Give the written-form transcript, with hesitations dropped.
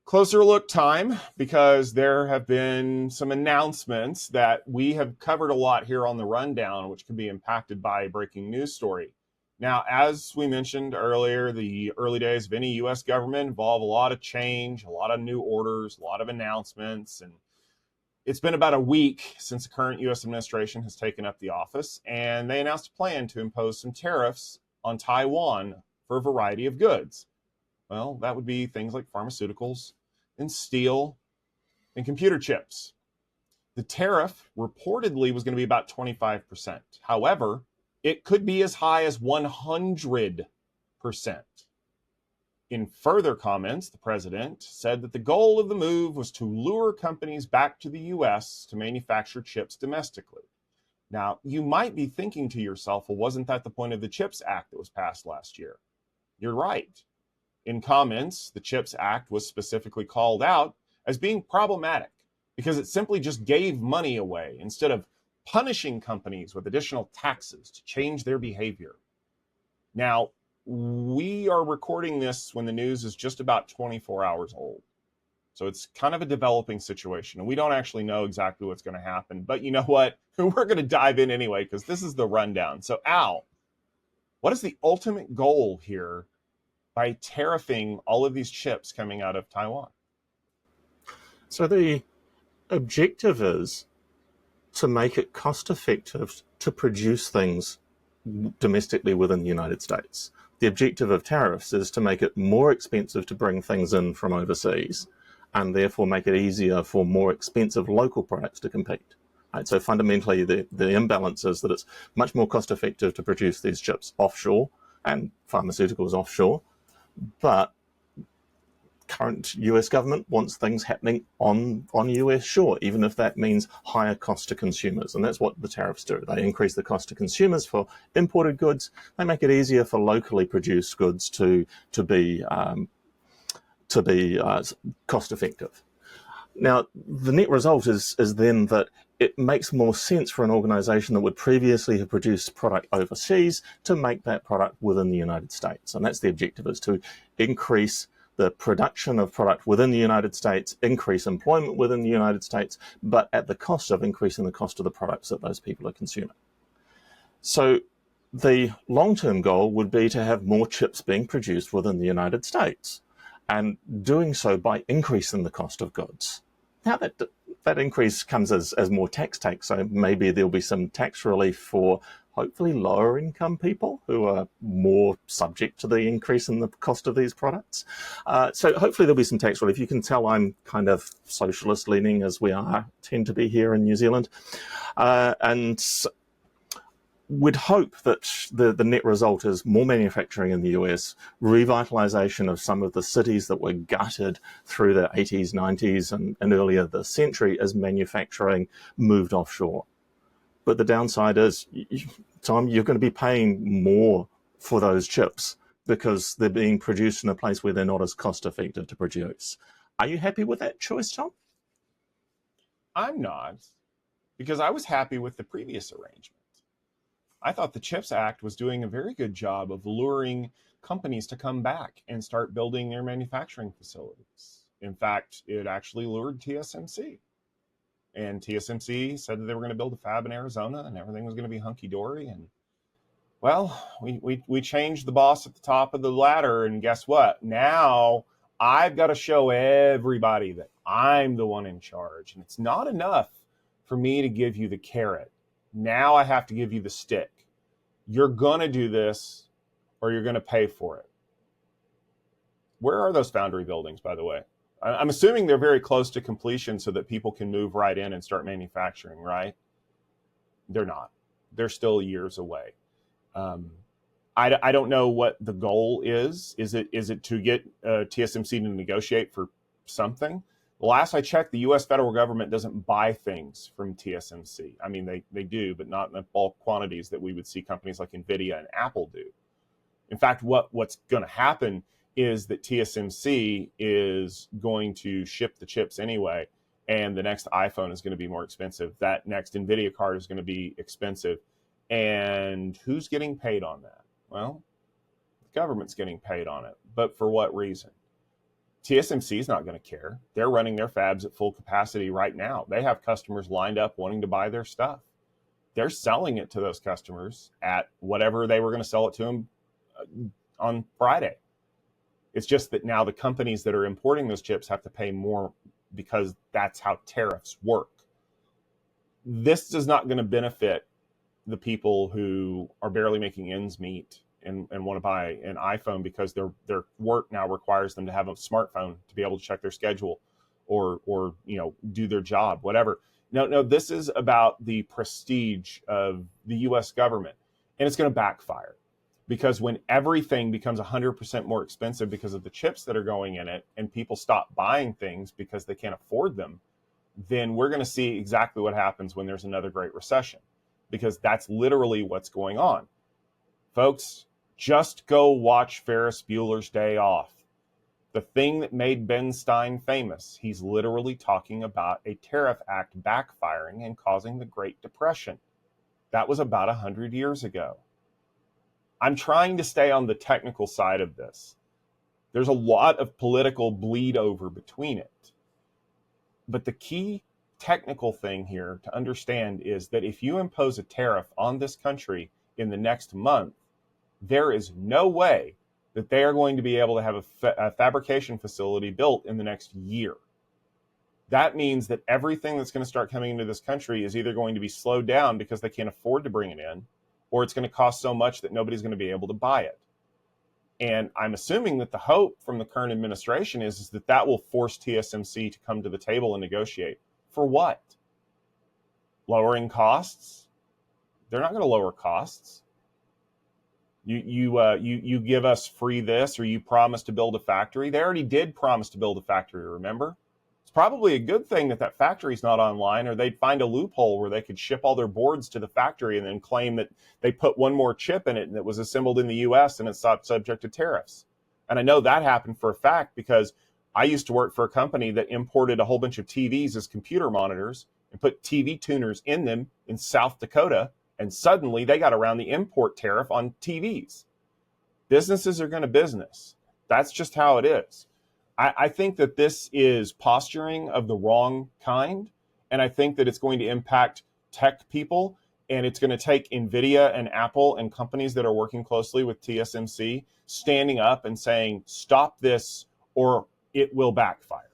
Closer look time, because there have been some announcements that we have covered a lot here on the rundown, which could be impacted by a breaking news story. Now, as we mentioned earlier, the early days of any U.S. government involve a lot of change, a lot of new orders, a lot of announcements, and it's been about a week since the current U.S. administration has taken up the office, and they announced a plan to impose some tariffs on Taiwan for a variety of goods. Well, that would be things like pharmaceuticals and steel and computer chips. The tariff reportedly was going to be about 25%. However, it could be as high as 100%. In further comments, the president said that the goal of the move was to lure companies back to the U.S. to manufacture chips domestically. Now, you might be thinking to yourself, well, wasn't that the point of the CHIPS Act that was passed last year? You're right. In comments, the CHIPS Act was specifically called out as being problematic because it simply just gave money away instead of punishing companies with additional taxes to change their behavior. Now, we are recording this when the news is just about 24 hours old. So it's kind of a developing situation, and we don't actually know exactly what's going to happen. But you know what? We're going to dive in anyway, because this is the rundown. So Al, what is the ultimate goal here by tariffing all of these chips coming out of Taiwan? So the objective is to make it cost effective to produce things domestically within the United States. The objective of tariffs is to make it more expensive to bring things in from overseas, and therefore make it easier for more expensive local products to compete. Right? So fundamentally, the imbalance is that it's much more cost effective to produce these chips offshore and pharmaceuticals offshore, but current US government wants things happening on US shore, even if that means higher cost to consumers. And that's what the tariffs do. They increase the cost to consumers for imported goods. They make it easier for locally produced goods to be cost effective. Now, the net result is then that it makes more sense for an organization that would previously have produced product overseas to make that product within the United States. And that's the objective, is to increase the production of product within the United States, increase employment within the United States, but at the cost of increasing the cost of the products that those people are consuming. So the long-term goal would be to have more chips being produced within the United States, and doing so by increasing the cost of goods. Now that increase comes as more tax take, so maybe there'll be some tax relief for hopefully lower income people who are more subject to the increase in the cost of these products. So hopefully there'll be some tax relief. You can tell I'm kind of socialist leaning, as we tend to be here in New Zealand. And we'd hope that the net result is more manufacturing in the US, revitalization of some of the cities that were gutted through the 80s, 90s, and earlier this century as manufacturing moved offshore. But the downside is, Tom, you're going to be paying more for those chips because they're being produced in a place where they're not as cost effective to produce. Are you happy with that choice, Tom? I'm not, because I was happy with the previous arrangement. I thought the CHIPS Act was doing a very good job of luring companies to come back and start building their manufacturing facilities. In fact, it actually lured TSMC. And TSMC said that they were going to build a fab in Arizona and everything was going to be hunky-dory. And, well, we changed the boss at the top of the ladder, and guess what? Now I've got to show everybody that I'm the one in charge. And it's not enough for me to give you the carrot. Now I have to give you the stick. You're going to do this or you're going to pay for it. Where are those foundry buildings, by the way? I'm assuming they're very close to completion so that people can move right in and start manufacturing, right? They're not. They're still years away. I don't know what the goal is. Is it to get TSMC to negotiate for something? The last I checked, the U.S. federal government doesn't buy things from TSMC. I mean, they do, but not in the bulk quantities that we would see companies like NVIDIA and Apple do. In fact, what's going to happen is that TSMC is going to ship the chips anyway, and the next iPhone is going to be more expensive. That next NVIDIA card is going to be expensive. And who's getting paid on that? Well, the government's getting paid on it. But for what reason? TSMC is not going to care. They're running their fabs at full capacity right now. They have customers lined up wanting to buy their stuff. They're selling it to those customers at whatever they were going to sell it to them on Friday. It's just that now the companies that are importing those chips have to pay more because that's how tariffs work. This is not going to benefit the people who are barely making ends meet and want to buy an iPhone because their work now requires them to have a smartphone to be able to check their schedule or do their job, whatever. No, this is about the prestige of the US government, and it's going to backfire because when everything becomes 100% more expensive because of the chips that are going in it and people stop buying things because they can't afford them, then we're going to see exactly what happens when there's another Great Recession, because that's literally what's going on. Folks, just go watch Ferris Bueller's Day Off. The thing that made Ben Stein famous, he's literally talking about a tariff act backfiring and causing the Great Depression. That was about 100 years ago. I'm trying to stay on the technical side of this. There's a lot of political bleed over between it. But the key technical thing here to understand is that if you impose a tariff on this country in the next month, there is no way that they are going to be able to have a fabrication facility built in the next year. That means that everything that's going to start coming into this country is either going to be slowed down because they can't afford to bring it in, or it's going to cost so much that nobody's going to be able to buy it. And I'm assuming that the hope from the current administration is that will force TSMC to come to the table and negotiate. For what? Lowering costs? They're not going to lower costs. You give us free this, or you promise to build a factory. They already did promise to build a factory, remember? It's probably a good thing that that factory's not online, or they'd find a loophole where they could ship all their boards to the factory and then claim that they put one more chip in it and it was assembled in the US and it's not subject to tariffs. And I know that happened for a fact because I used to work for a company that imported a whole bunch of TVs as computer monitors and put TV tuners in them in South Dakota. And suddenly they got around the import tariff on TVs. Businesses are going to business. That's just how it is. I think that this is posturing of the wrong kind. And I think that it's going to impact tech people. And it's going to take NVIDIA and Apple and companies that are working closely with TSMC standing up and saying, stop this or it will backfire.